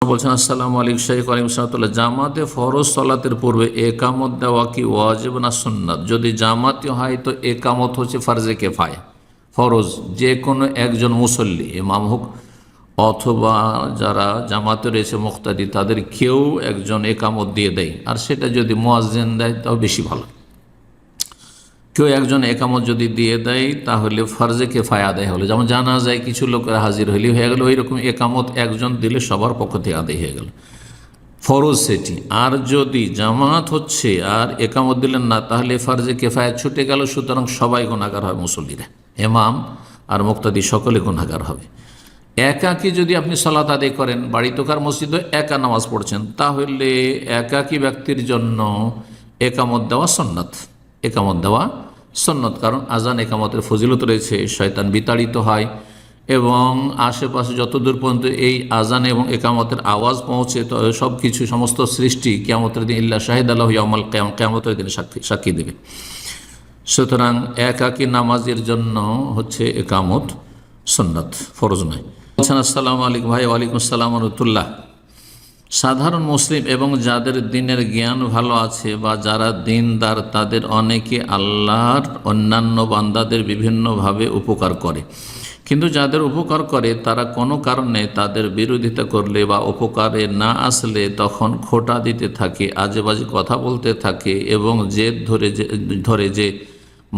বলছেন আসসালামু আলাইকুম শাইখ আলাইকুম সালাতুল্লাহ, জামাতে ফরজ সালাতের পূর্বে একামত দেওয়া কি ওয়াজিব না সুন্নাত? যদি জামাতে হয় তো একামত হচ্ছে ফারজে কেফায়া, ফরজ। যে কোনো একজন মুসল্লি, ইমাম হোক অথবা যারা জামাতে রয়েছে মুক্তাদি, তাদের কেউ একজন একামত দিয়ে দেয়, আর সেটা যদি মুয়াজ্জিন দেয় তাও বেশি ভালো। কেউ একজন একামত যদি দিয়ে দেয় তাহলে ফরজে কেফায়া আদায় হলো, যেমন জানাজায় কিছু লোকেরা হাজির হইলে হয়ে গেল, ওই রকম একামত একজন দিলে সবার পক্ষ থেকে আদায় হয়ে গেল, ফরজ সেটি। আর যদি জামাত হচ্ছে আর একামত দিলেন না, তাহলে ফরজে কেফায়া ছুটে গেল, সুতরাং সবাই গুনাহগার হবে, মুসল্লিরা, ইমাম আর মুক্তাদি সকলে গুনাহগার হবে। একাকী যদি আপনি সালাত আদায় করেন, বাড়িতকার মসজিদে একা নামাজ পড়ছেন, তাহলে একাকী ব্যক্তির জন্য একামত দেওয়া সুন্নাত, একামত দেওয়া সুন্নাত। কারণ আজান একামতের ফজিলত রয়েছে, শয়তান বিতাড়িত হয় এবং আশেপাশে যতদূর পর্যন্ত এই আজান এবং একামতের আওয়াজ পৌঁছে, তো সব কিছু সমস্ত সৃষ্টি কিয়ামতের দিন ইল্লা শাহিদ আল্লাহু ইয়াউমাল কিয়ামা, কিয়ামতের দিনে সাক্ষী দেবে। সুতরাং একাকী নামাজের জন্য হচ্ছে একামত সুন্নাত, ফরজ নয়। আসসালামু আলাইকুম ভাই। ওয়ালাইকুম আসসালাম ওয়া রাহমাতুল্লাহ। সাধারণ মুসলিম এবং যাদের দিনের জ্ঞান ভালো আছে বা যারা দিনদার, তাদের অনেকে আল্লাহর অন্যান্য বান্দাদের বিভিন্নভাবে উপকার করে, কিন্তু যাদের উপকার করে তারা কোনো কারণে তাদের বিরোধিতা করলে বা উপকারে না আসলে তখন খোঁটা দিতে থাকে, আজেবাজে কথা বলতে থাকে এবং জেদ ধরে যে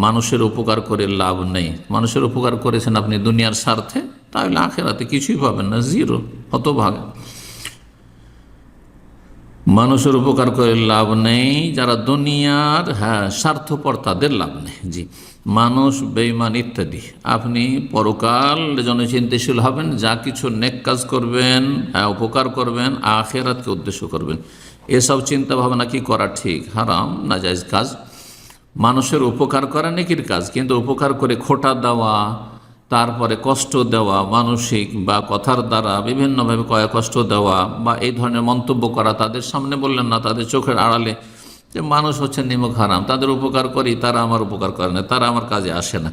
মানুষের উপকার করে লাভ নেই। মানুষের উপকার করেছেন আপনি দুনিয়ার স্বার্থে, তাহলে আখেরাতে কিছুই পাবেন না, জিরো, হতভাগা। মানুষের উপকার করে লাভ নেই, যারা দুনিয়ার স্বার্থপর তাদের লাভ নেই। জি, মানুষ, বেঈমান ইত্যাদি। আপনি পরকালের জন্য চিন্তাশীল হবেন, যা কিছু নেক কাজ করবেন, উপকার করবেন, আখেরাতকে উদ্দেশ্য করবেন। এসব চিন্তা ভাবনা কি করা ঠিক? হারাম, নাজায়েজ কাজ। মানুষের উপকার করা নেকির কাজ, কিন্তু উপকার করে খোঁটা দেওয়া, তারপরে কষ্ট দেওয়া, মানসিক বা কথার দ্বারা বিভিন্নভাবে কষ্ট দেওয়া বা এই ধরনের মন্তব্য করা, তাদের সামনে বললেন না, তাদের চোখের আড়ালে, যে মানুষ হচ্ছে নিমক হারাম, তাদের উপকার করি, তারা আমার উপকার করে না, তারা আমার কাজে আসে না,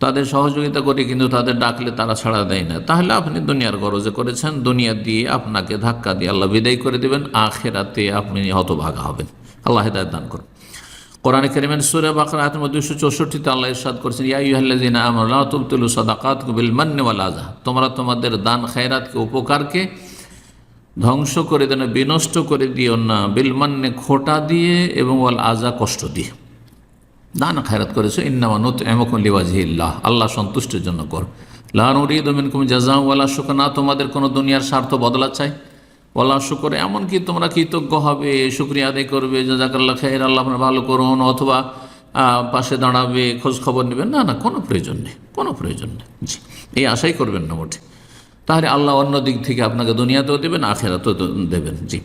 তাদের সহযোগিতা করি কিন্তু তাদের ডাকলে তারা ছাড়া দেয় না, তাহলে আপনি দুনিয়ার গরজে করেছেন, দুনিয়া দিয়ে আপনাকে ধাক্কা দিয়ে আল্লাহ বিদায় করে দেবেন, আখেরাতে আপনি হতভাগা হবেন। আল্লাহ হেদায়েত দান করুন। কোরআনে কারীমের সূরা বাকারা আয়াত নম্বর 264 তে আল্লাহ ইরশাদ করেছেন, ইয়া আইয়ুহাল্লাযীনা আমানু লা তুবতিলু সাদাকাতুকুম বিল মান্নি ওয়াল আযা, তোমরা তোমাদের দান খায়রাতকে, উপকারকে ধ্বংস করে দেন, বিনষ্ট করে দিও না, বিল মান্নি, খোঁটা দিয়ে, এবং ওয়াল আযা, কষ্ট দিয়ে। দান খায়রাত করেছো, ইন্নামা নুতইমুকুম লিওয়াজহিল্লাহ, আল্লাহ সন্তুষ্টির জন্য কর। লা নুরিদু মিনকুম জাযাআ ওয়ালা শুকরা, না তোমাদের কোনো দুনিয়ার স্বার্থ বদলা চাই, ওয়ালা শুকর, এমনকি তোমরা কৃতজ্ঞ হবে, শুকরিয়া আদায় করবে, জাযাকাল্লাহ খাইর, আল্লাহ আপনার ভালো করুন, অথবা পাশে দাঁড়াবে, খোঁজ খবর নেবেন, না না, কোনো প্রয়োজন নেই, কোনো প্রয়োজন নেই। জি, এই আশাই করবেন না মোটে, তাহলে আল্লাহ অন্য দিক থেকে আপনাকে দুনিয়াতেও দেবেন, আখেরাতেও দেবেন। জি।